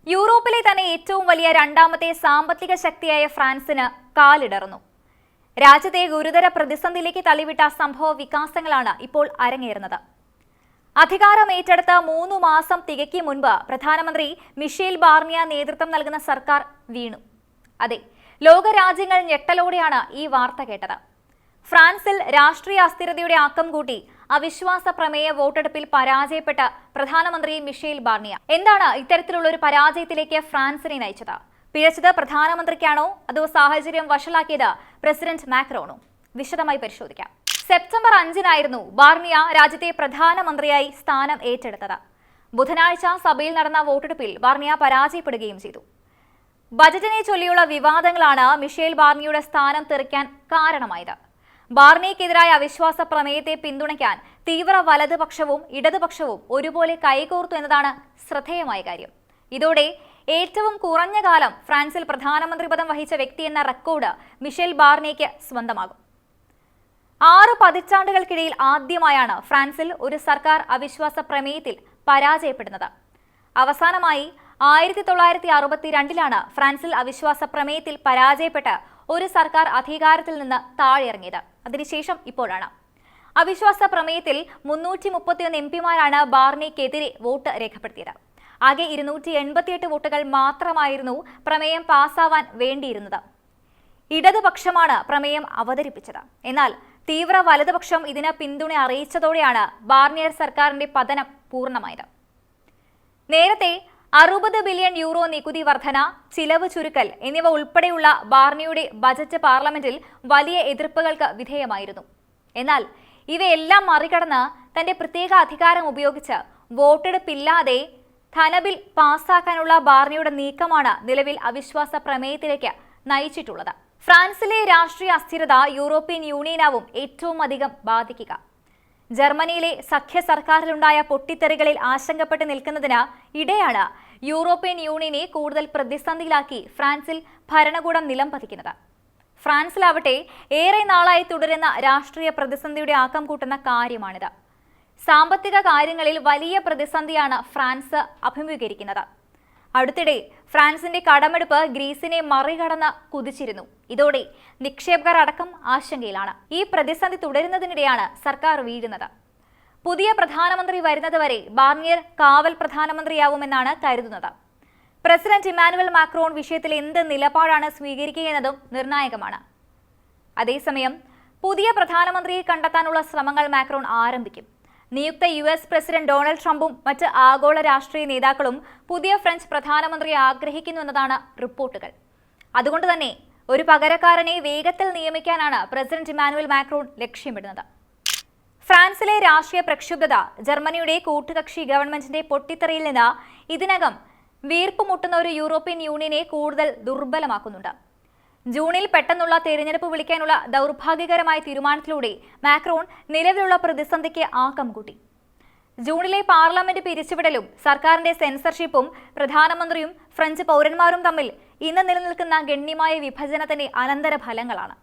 യൂറോപ്പിലെ തന്നെ ഏറ്റവും വലിയ രണ്ടാമത്തെ സാമ്പത്തിക ശക്തിയായ ഫ്രാൻസിന് കാലിടറുന്നു. രാജ്യത്തെ ഗുരുതര പ്രതിസന്ധിയിലേക്ക് തള്ളിവിട്ട സംഭവ വികാസങ്ങളാണ് ഇപ്പോൾ അരങ്ങേറുന്നത്. അധികാരം ഏറ്റെടുത്ത 3 മാസം തികയ്ക്കും മുൻപ് പ്രധാനമന്ത്രി മിഷേൽ ബാർനിയ നേതൃത്വം നൽകുന്ന സർക്കാർ വീണു. അതെ, ലോകരാജ്യങ്ങൾ ഞെട്ടലോടെയാണ് ഈ വാർത്ത കേട്ടത്. ഫ്രാൻസിൽ രാഷ്ട്രീയ അസ്ഥിരതയുടെ ആക്കം കൂട്ടി അവിശ്വാസ പ്രമേയ വോട്ടെടുപ്പിൽ പരാജയപ്പെട്ട പ്രധാനമന്ത്രി മിഷേൽ ബാർനിയ. എന്താണ് ഇത്തരത്തിലുള്ള ഒരു പരാജയത്തിലേക്ക് ഫ്രാൻസിനെ നയിച്ചത്? പിഴച്ചത് പ്രധാനമന്ത്രിക്കാണോ അതോ സാഹചര്യം വഷളാക്കിയത് പ്രസിഡന്റ് മാക്രോണോ? വിശദമായി പരിശോധിക്കാം. സെപ്റ്റംബർ 5-നായിരുന്നു ബാർനിയ രാജ്യത്തെ പ്രധാനമന്ത്രിയായി സ്ഥാനം ഏറ്റെടുത്തത്. ബുധനാഴ്ച സഭയിൽ നടന്ന വോട്ടെടുപ്പിൽ ബാർനിയ പരാജയപ്പെടുകയും ചെയ്തു. ബജറ്റിനെ ചൊല്ലിയുള്ള വിവാദങ്ങളാണ് മിഷേൽ ബാർനിയയുടെ സ്ഥാനം തെറിക്കാൻ കാരണമായത്. ബാർനിയക്കെതിരായ അവിശ്വാസ പ്രമേയത്തെ പിന്തുണയ്ക്കാൻ തീവ്ര വലതുപക്ഷവും ഇടതുപക്ഷവും ഒരുപോലെ കൈകോർത്തു എന്നതാണ് ശ്രദ്ധേയമായ കാര്യം. ഇതോടെ ഏറ്റവും കുറഞ്ഞ കാലം ഫ്രാൻസിൽ പ്രധാനമന്ത്രി പദം വഹിച്ച വ്യക്തി എന്ന റെക്കോർഡ് മിഷേൽ ബാർനിയയ്ക്ക് സ്വന്തമാകും. 6 പതിറ്റാണ്ടുകൾക്കിടയിൽ ആദ്യമായാണ് ഫ്രാൻസിൽ ഒരു സർക്കാർ അവിശ്വാസ പ്രമേയത്തിൽ പരാജയപ്പെടുന്നത്. അവസാനമായി 1962-ലാണ് ഫ്രാൻസിൽ അവിശ്വാസ പ്രമേയത്തിൽ പരാജയപ്പെട്ട് ഒരു സർക്കാർ അധികാരത്തിൽ നിന്ന് താഴെയിറങ്ങിയത്. അതിനുശേഷം ഇപ്പോഴാണ്. അവിശ്വാസ പ്രമേയത്തിൽ 331 എംപിമാരാണ് ബാർനിയക്കെതിരെ വോട്ട് രേഖപ്പെടുത്തിയത്. ആകെ 288 വോട്ടുകൾ മാത്രമായിരുന്നു പ്രമേയം പാസ്സാവാൻ വേണ്ടിയിരുന്നത്. ഇടതുപക്ഷമാണ് പ്രമേയം അവതരിപ്പിച്ചത്. എന്നാൽ തീവ്ര വലതുപക്ഷം ഇതിന് പിന്തുണ അറിയിച്ചതോടെയാണ് ബാർനിയർ സർക്കാരിന്റെ പതനം പൂർണ്ണമായത്. നേരത്തെ 60 ബില്യൺ യൂറോ നികുതി വർധന, ചിലവ് ചുരുക്കൽ എന്നിവ ഉൾപ്പെടെയുള്ള ബാർനിയയുടെ ബജറ്റ് പാർലമെന്റിൽ വലിയ എതിർപ്പുകൾക്ക് വിധേയമായിരുന്നു. എന്നാൽ ഇവയെല്ലാം മറികടന്ന് തന്റെ പ്രത്യേക അധികാരം ഉപയോഗിച്ച് വോട്ടെടുപ്പില്ലാതെ ധനബിൽ പാസ്സാക്കാനുള്ള ബാർനിയയുടെ നീക്കമാണ് നിലവിൽ അവിശ്വാസ പ്രമേയത്തിലേക്ക് നയിച്ചിട്ടുള്ളത്. ഫ്രാൻസിലെ രാഷ്ട്രീയ അസ്ഥിരത യൂറോപ്യൻ യൂണിയനാവും ഏറ്റവും അധികം ബാധിക്കുക. ജർമ്മനിയിലെ സഖ്യ സർക്കാരിലുണ്ടായ പൊട്ടിത്തെറികളിൽ ആശങ്കപ്പെട്ട് നിൽക്കുന്നതിന് ഇടെയാണ് യൂറോപ്യൻ യൂണിയനെ കൂടുതൽ പ്രതിസന്ധിയിലാക്കി ഫ്രാൻസിൽ ഭരണകൂടം നിലം പതിക്കുന്നത്. ഫ്രാൻസിലാവട്ടെ ഏറെ നാളായി തുടരുന്ന രാഷ്ട്രീയ പ്രതിസന്ധിയുടെ ആക്കം കൂട്ടുന്ന കാര്യമാണിത്. സാമ്പത്തിക കാര്യങ്ങളിൽ വലിയ പ്രതിസന്ധിയാണ് ഫ്രാൻസ് അഭിമുഖീകരിക്കുന്നത്. അടുത്തിടെ ഫ്രാൻസിന്റെ കടമെടുപ്പ് ഗ്രീസിനെ മറികടന്ന് കുതിച്ചിരുന്നു. ഇതോടെ നിക്ഷേപകർ അടക്കം ആശങ്കയിലാണ്. ഈ പ്രതിസന്ധി തുടരുന്നതിനിടെയാണ് സർക്കാർ വീഴുന്നത്. പുതിയ പ്രധാനമന്ത്രി വരുന്നതുവരെ ബാർനിയർ കാവൽ പ്രധാനമന്ത്രിയാവുമെന്നാണ് കരുതുന്നത്. പ്രസിഡന്റ് ഇമ്മാനുവൽ മാക്രോൺ വിഷയത്തിൽ എന്ത് നിലപാടാണ് സ്വീകരിക്കുകയെന്നതും നിർണായകമാണ്. അതേസമയം പുതിയ പ്രധാനമന്ത്രിയെ കണ്ടെത്താനുള്ള ശ്രമങ്ങൾ മാക്രോൺ ആരംഭിക്കും. നിയുക്ത US പ്രസിഡന്റ് ഡൊണാൾഡ് ട്രംപും മറ്റ് ആഗോള രാഷ്ട്രീയ നേതാക്കളും പുതിയ ഫ്രഞ്ച് പ്രധാനമന്ത്രിയെ ആഗ്രഹിക്കുന്നുവെന്നതാണ് റിപ്പോർട്ടുകൾ. അതുകൊണ്ട് തന്നെ ഒരു പകരക്കാരനെ വേഗത്തിൽ നിയമിക്കാനാണ് പ്രസിഡന്റ് ഇമ്മാനുവൽ മാക്രോൺ ലക്ഷ്യമിടുന്നത്. ഫ്രാൻസിലെ രാഷ്ട്രീയ പ്രക്ഷുബ്ധത ജർമ്മനിയുടെ കൂട്ടുകക്ഷി ഗവൺമെന്റിന്റെ പൊട്ടിത്തെറിയിൽ നിന്ന് ഇതിനകം വീർപ്പുമുട്ടുന്ന ഒരു യൂറോപ്യൻ യൂണിയനെ കൂടുതൽ ദുർബലമാക്കുന്നുണ്ട്. ജൂണിൽ പെട്ടെന്നുള്ള തെരഞ്ഞെടുപ്പ് വിളിക്കാനുള്ള ദൗർഭാഗ്യകരമായ തീരുമാനത്തിലൂടെ മാക്രോൺ നിലവിലുള്ള പ്രതിസന്ധിക്ക് ആക്കം കൂട്ടി. ജൂണിലെ പാർലമെന്റ് പിരിച്ചുവിടലും സർക്കാരിന്റെ സെൻസർഷിപ്പും പ്രധാനമന്ത്രിയും ഫ്രഞ്ച് പൗരന്മാരും തമ്മിൽ ഇന്ന് നിലനിൽക്കുന്ന ഗണ്യമായ വിഭജനത്തിന്റെ അനന്തരഫലങ്ങളാണ്.